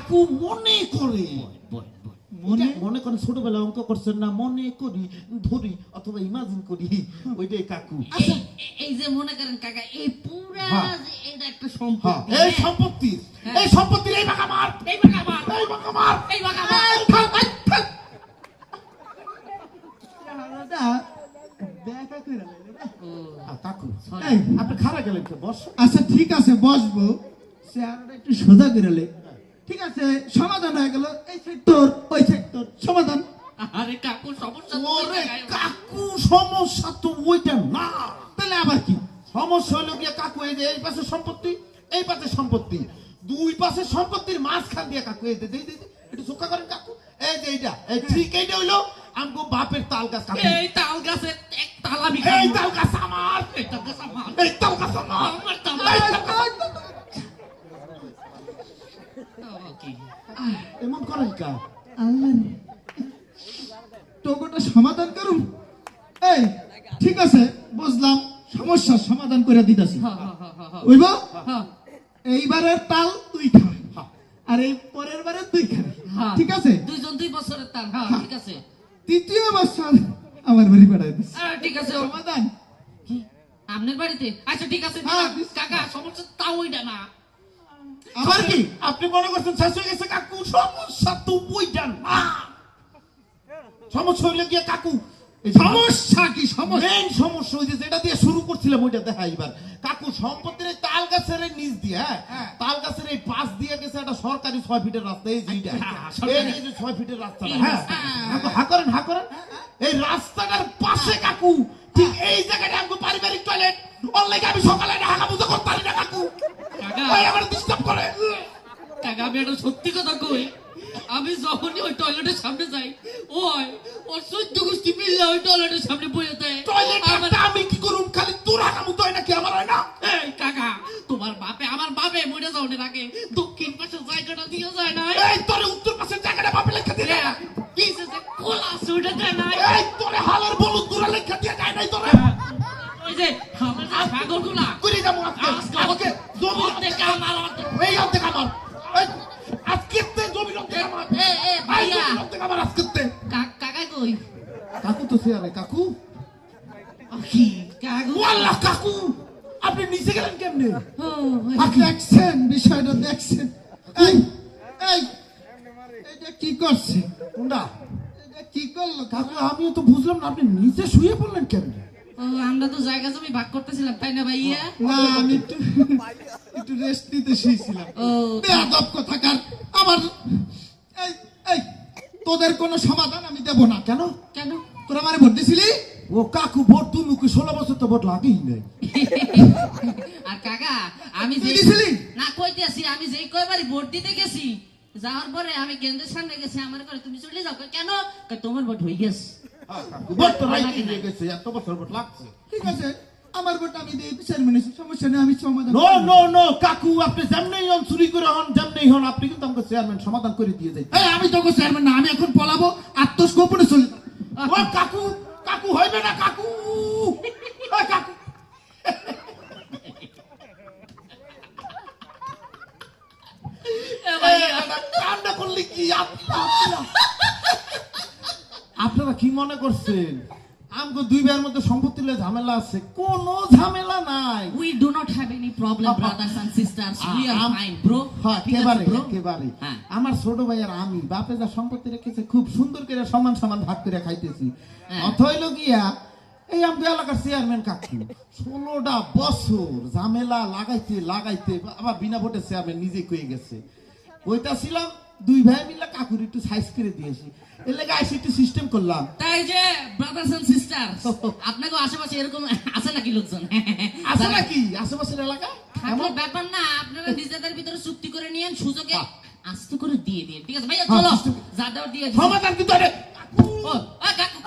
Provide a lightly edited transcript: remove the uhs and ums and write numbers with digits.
কাকু মনে করে মনে করেন ছোটবেলা অঙ্ক করছেন না, মনে করি ধরি অথবা ইমাজিন করি, ওইটাই কাকু। এই যে মনে করেন কাকা, এই পুরা এটা একটা হ্যাঁ, সম্পত্তি, এই সম্পত্তির এই সম্পত্তির এই ভাগ আমার, এই ভাগ আমার, এই ভাগ আমার, এই ভাগ আমার। কাকু আপনি খারাপ গেলেন কে? বস। আচ্ছা ঠিক আছে, বসবো। চেহারাটা একটু সোজা করে ঠিক আছে, সমাধান হয়ে গেল। এই সেক্টর ওই সেক্টর সমাধান। আরে কাকু সমস্যা তো ওই ওরে জায়গায়। কাকু সমস্যা তো ওইটা না। তাহলে আবার কি সমস্যা হলো গিয়ে কাকু, এই যে এই পাশে সম্পত্তি, এই পাশে সম্পত্তি, দুই পাশে সম্পত্তির মাঝখান দিয়ে কাকু এই যে একটু চোখা করেন কাকু, এই যে এইটা এই ঠিক এইটা হইলো আমগো বাপের তাল গাছ কাকু। এই তাল গাছে এক তাল আমি এই খাবো। তাল গাছ আমার, এই তাল গাছ আমার, এই তাল গাছ আমার, আমার তাল এই গাছ। তাল গাছ আমার। ওকে। এমন করেন কা? আল্লাহ টোকোটা সমাধান করুন। এই ঠিক আছে, বুঝলাম, সমস্যার সমাধান করে দিতেছি। হ্যাঁ হ্যাঁ হ্যাঁ হ্যাঁ বুঝব? হ্যাঁ। এইবারের তাল তুই খা, আর এই পরের বারে তুই খাবি, হ্যাঁ। ঠিক আছে? দুইজন 2 বছরের তাল। হ্যাঁ ঠিক আছে। তৃতীয় বছর আমার বাড়ি পাঠাই দিস। ঠিক আছে। সমাধান কি? আপনার বাড়িতে? আচ্ছা ঠিক আছে হ্যাঁ, দিলাম। কাকা সমস্যা তাও ওইটা না। আবার কি আপনি মনে করছেন শেষ হয়ে গেছে কাকু? সমস্যা তো ওইটা না। সমস্যা হইলে গিয়ে কাকু, সমস্যা কি? সমস্যা মেইন সমস্যা হইছে যেটা দিয়ে শুরু করছিলাম ওইটা দেখা এবার। কাকু সম্পত্তির এই তাল গাছের এই নিচ দিয়ে, হ্যাঁ তাল গাছের এই পাশ দিয়ে গেছে একটা সরকারি 6 ফিটের রাস্তা, এই যেটা এই যে 6 ফিটের রাস্তাটা, হ্যাঁ হা করেন হা করেন, এই রাস্তাটার পাশে কাকু ঠিক এই জায়গাটা আমাকে পারিবারিক টয়লেট, অনলাইনে আমি সকালে ঢাকা বুঝা করতে পারি না কাকু, কাকা এই আমার ডিস্টার্ব করে। কাকা আমি একটা সত্যি কথা কই, আমি যখনই ওই টয়লেটের সামনে যাই, ওর 14 গোষ্ঠী মিললে ওই টয়লেটের সামনে বসে দেয়। টয়লেট আমি কি করুম? খালি তোর হাকামু তো হয় নাকি? আমার হয় না? এই কাকা, তোমার বাপে আমার বাপে মরে যাওয়ার আগে দক্ষিণ পাশের জায়গাটা দিয়ে যায় না? এই তোরে উত্তর পাশের জায়গাটা বাপে লেখা দিয়ে যায় না? কি যে খোলা সুইটা দেয় না? এই তোরে হালের বলদ দূরে লেখা দিয়ে যায় নাই তোরে? ওই যে আমার যে ছাগলগুলা করে যাবো আজকে আজকে জমি অর্ধেক আমার, অর্ধেক। এই অর্ধেক আমার, এই আজকে তে জমি অর্ধেক আমার, ভাইয়া অর্ধেক আমার আজকে তে। কাকা কই? কাকু তো সে আরে কাকু, কি কাকু? ওয়াল্লাহ কাকু আপনি নিচে গেলেন কেমনে? আপনি দেখছেন বিষয়টা, দেখছেন? এই এই এটা কি করছে? কোনটা এটা কি করলো কাকু? আমিও তো বুঝলাম না, আপনি নিচে শুয়ে পড়লেন কেমনে? আমরা তো জায়গা জমি ভাগ করতেছিলাম, তাই না ভাইয়া? না, আমি একটু রেস্ট নিতে শুয়েছিলাম। ও বেয়াদব কথাকার। আমার এই এই তোদের কোনো সমাধান আমি দেব না। কেন? কেন? তোরা আমারে ভোট দিছিলি? ও কাকু ভোট তুমি কি 16 বছর তো ভোট লাগেই নাই? আর কাকা আমি তুই যে দিছিলি? না কইতেছি, আমি যেই কয়বারই ভোট দিতে গেছি, যাওয়ার পরে আমি কেন্দ্রের সামনে গেছি, আমার করে তুমি চলে যাও। কেন? তোমার ভোট হয়ে গেছে। ভোট তো রাইতে হয়ে গেছে, এত বছর ভোট লাগছে। ঠিক আছে, আমার ভোট আমি দিয়ে চেয়ারম্যান, সমস্যা নেই, আমি সমাধান। নো নো নো কাকু, আপনি যেমনি হন চুরি করে হন, যেমনি হন, আপনি কিন্তু আমাকে চেয়ারম্যান সমাধান করে দিয়ে যাই। এই আমি তোকে চেয়ারম্যান না, আমি এখন পলাবো, আত্মগোপনে চলে যাবো। ও কাকু, কাকু হইবে না কাকু, এই কাকু কান্না করলে কি? আপনারা কি মনে করছেন আমগো 2 ভাইয়ের মধ্যে সম্পত্তি নিয়ে ঝামেলা আছে? কোনো ঝামেলা নাই। We do not have any problem, brothers and sisters. We are fine, bro. হ্যাঁ, ঠিক আছে, একেবারে bro? একেবারে। হ্যাঁ। আমার ছোট ভাই আর আমি বাপে যা সম্পত্তি রেখেছে খুব সুন্দর করে সমান সমান ভাগ করে খাইতেছি। হ্যাঁ। অথইল গিয়া এই আমাকে এলাকার চেয়ারম্যান কাকু 16টা বছর ঝামেলা লাগাইতে লাগাইতে আবার বিনা ভোটে চেয়ারম্যান নিজে কয়ে গেছে। ওইটা ছিলাম 2 ভাই মিলে কাকুর একটু সাইজ করে দিয়েছি, এর লেগে আইসি একটু সিস্টেম করলাম। তাই যে ব্রাদার্স এন্ড সিস্টার্স, আপনাকে আশেপাশে এরকম আছে নাকি লোকজন? আছে নাকি আশেপাশের এলাকায়? এমন ব্যাপার না, আপনারা নিজেদের ভিতরে চুক্তি করে নিয়েন, সুযোগে হ্যাঁ। আস্তে করে দিয়ে দিন। ঠিক আছে ভাইয়া, হ্যাঁ, চলো system- যা দেওয়ার দিয়ে দিন। সমাধান কিন্তু ও, কাকু